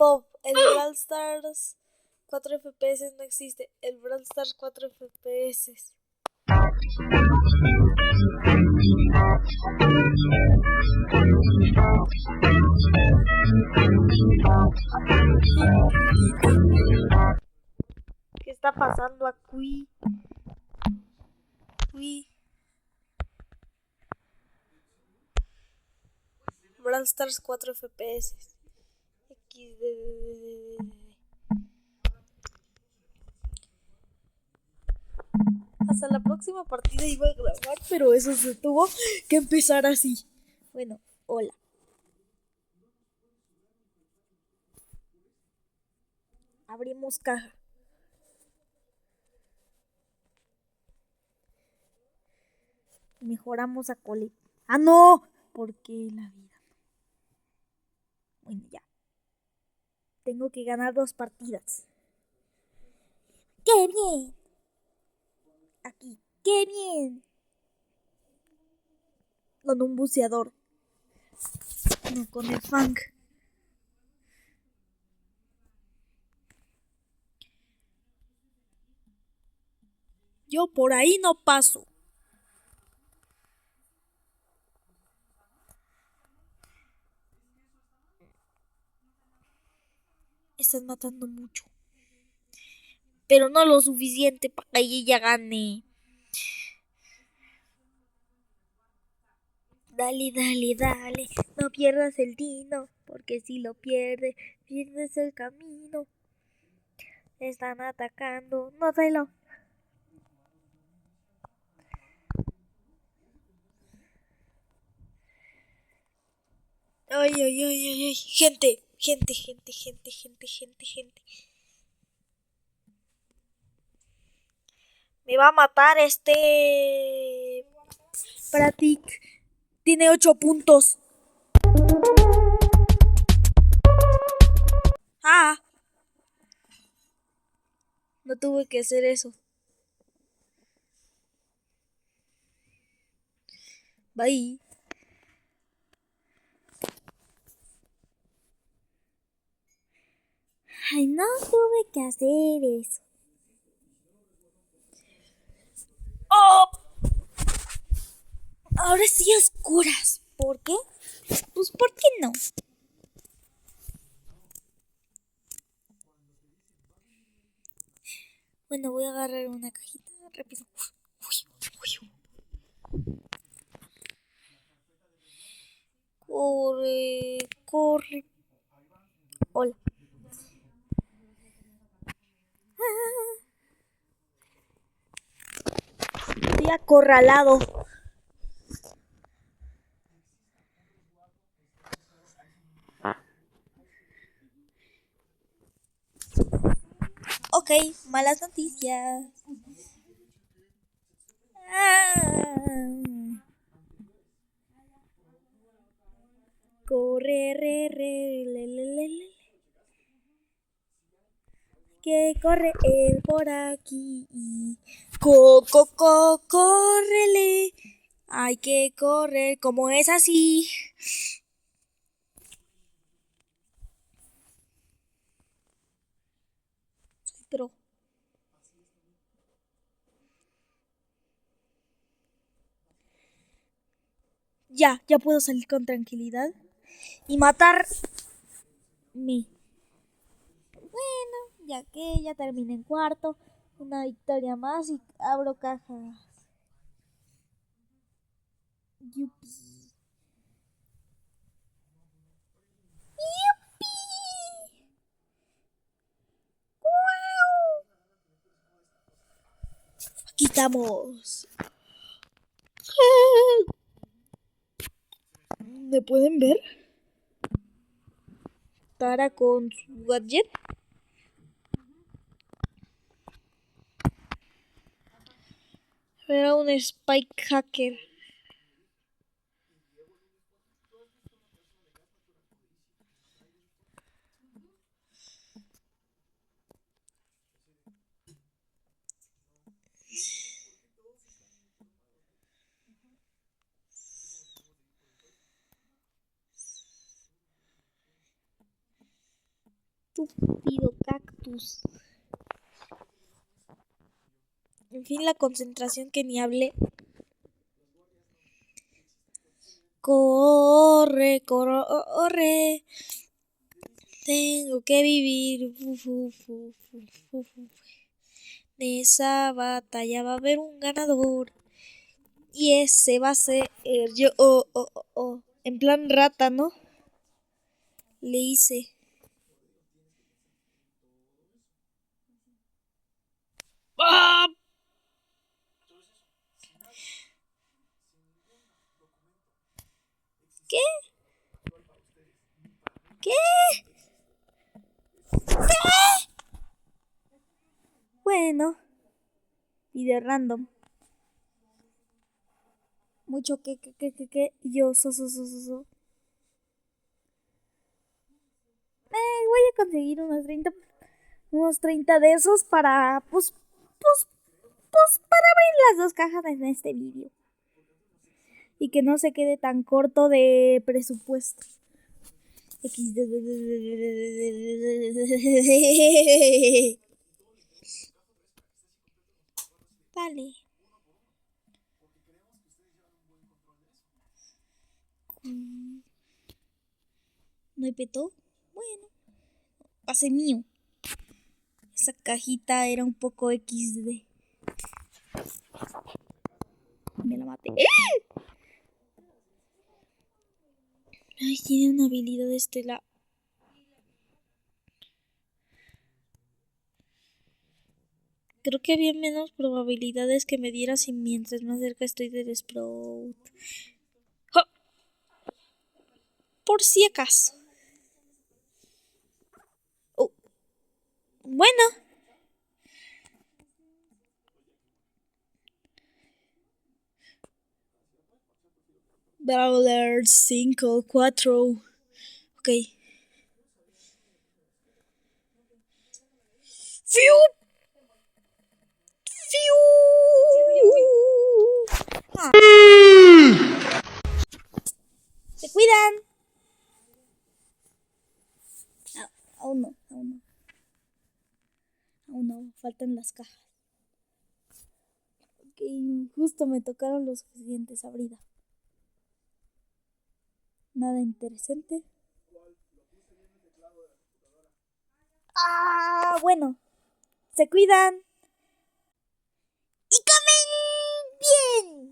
Pop, el Brawl Stars 4 FPS no existe. El Brawl Stars 4 FPS. ¿Qué está pasando aquí? Brawl Stars 4 FPS. Hasta la próxima partida iba a grabar, pero eso se tuvo que empezar así. Bueno, hola. Abrimos caja. Mejoramos a Cole. ¡Ah, no! Porque la vida. Bueno, ya. Tengo que ganar 2 partidas. ¡Qué bien! Aquí. ¡Qué bien! Con un buceador. No, con el Fang. Yo por ahí no paso. Están matando mucho. Pero no lo suficiente para que ella gane. Dale, dale, dale. No pierdas el tino. Porque si lo pierdes, pierdes el camino. Están atacando. No te lo. Ay, ay, ay, ay, ay. Gente. Me va a matar este. Pratik. Tiene 8 puntos. Ah. No tuve que hacer eso. Bye. Ay, no tuve que hacer eso. ¡Oh! Ahora sí oscuras. ¿Por qué? Pues ¿por qué no? Bueno, voy a agarrar una cajita rápido. Corre, corre. Hola. Estoy acorralado. Ok, malas noticias. Corre, le. Que corre él por aquí. Córrele. Hay que correr como es así. Pero ya puedo salir con tranquilidad y matar mi. Bueno, ya que ya terminé en cuarto, una victoria más y abro cajas. Yupi. ¡Yupi! ¡Guau! Aquí estamos. ¿Me pueden ver? Tara con su gadget. Era un Spike Hacker. Estúpido cactus. En fin, la concentración que ni hablé. Corre, corre. Tengo que vivir. De esa batalla va a haber un ganador. Y ese va a ser yo. En plan rata, ¿no? Le hice. ¡Ah! ¿Qué? ¿Qué? Bueno, video random. Mucho que, y yo, voy a conseguir unos 30 de esos para, pues, para abrir las dos cajas en este vídeo. Y que no se quede tan corto de presupuesto. Vale. ¿No hay peto? Bueno. Pase mío. Esa cajita era un poco XD. Me la maté. Ay, tiene una habilidad estelar. Creo que había menos probabilidades que me diera si mientras más cerca estoy del Sprout. ¡Oh! Por si acaso. Oh. Bueno. Brawler 5, 4. Ok. ¡Fiu! ¡Fiu! Ah. ¡Se cuidan! Aún no. Aún no, faltan las cajas. Ok, justo me tocaron los suficientes abridas. Nada interesante. Ah, bueno. Se cuidan. Y comen bien.